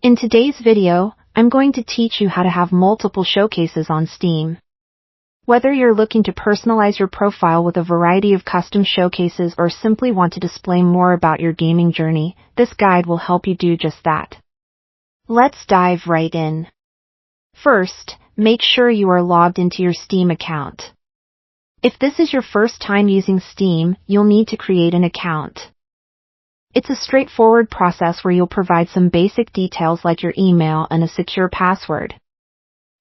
In today's video, I'm going to teach you how to have multiple showcases on Steam. Whether you're looking to personalize your profile with a variety of custom showcases or simply want to display more about your gaming journey, this guide will help you do just that. Let's dive right in. First, make sure you are logged into your Steam account. If this is your first time using Steam, you'll need to create an account. It's a straightforward process where you'll provide some basic details like your email and a secure password.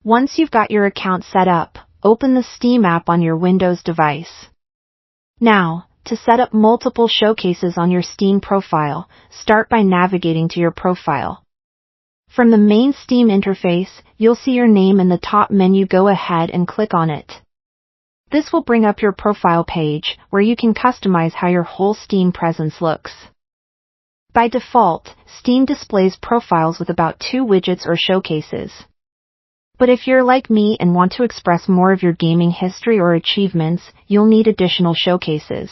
Once you've got your account set up, open the Steam app on your Windows device. Now, to set up multiple showcases on your Steam profile, start by navigating to your profile. From the main Steam interface, you'll see your name in the top menu. Go ahead and click on it. This will bring up your profile page, where you can customize how your whole Steam presence looks. By default, Steam displays profiles with about 2 widgets or showcases. But if you're like me and want to express more of your gaming history or achievements, you'll need additional showcases.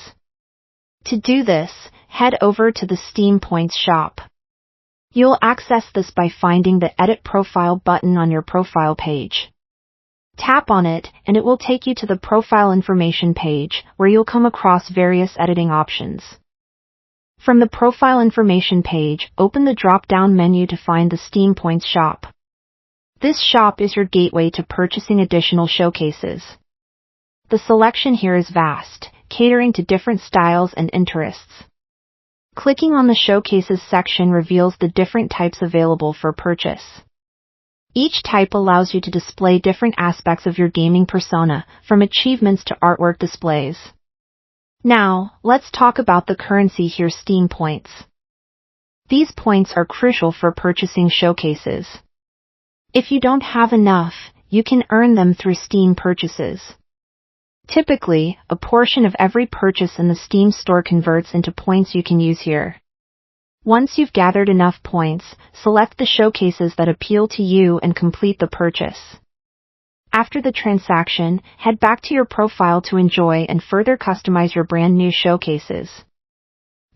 To do this, head over to the Steam Points shop. You'll access this by finding the Edit Profile button on your profile page. Tap on it, and it will take you to the profile information page, where you'll come across various editing options. From the profile information page, open the drop-down menu to find the Steam Points shop. This shop is your gateway to purchasing additional showcases. The selection here is vast, catering to different styles and interests. Clicking on the Showcases section reveals the different types available for purchase. Each type allows you to display different aspects of your gaming persona, from achievements to artwork displays. Now, let's talk about the currency here: Steam Points. These points are crucial for purchasing showcases. If you don't have enough, you can earn them through Steam purchases. Typically, a portion of every purchase in the Steam store converts into points you can use here. Once you've gathered enough points, select the showcases that appeal to you and complete the purchase. After the transaction, head back to your profile to enjoy and further customize your brand new showcases.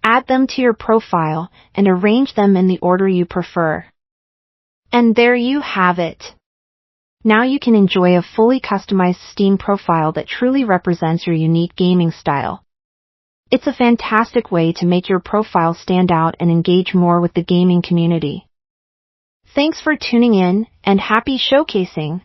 Add them to your profile and arrange them in the order you prefer. And there you have it. Now you can enjoy a fully customized Steam profile that truly represents your unique gaming style. It's a fantastic way to make your profile stand out and engage more with the gaming community. Thanks for tuning in, and happy showcasing!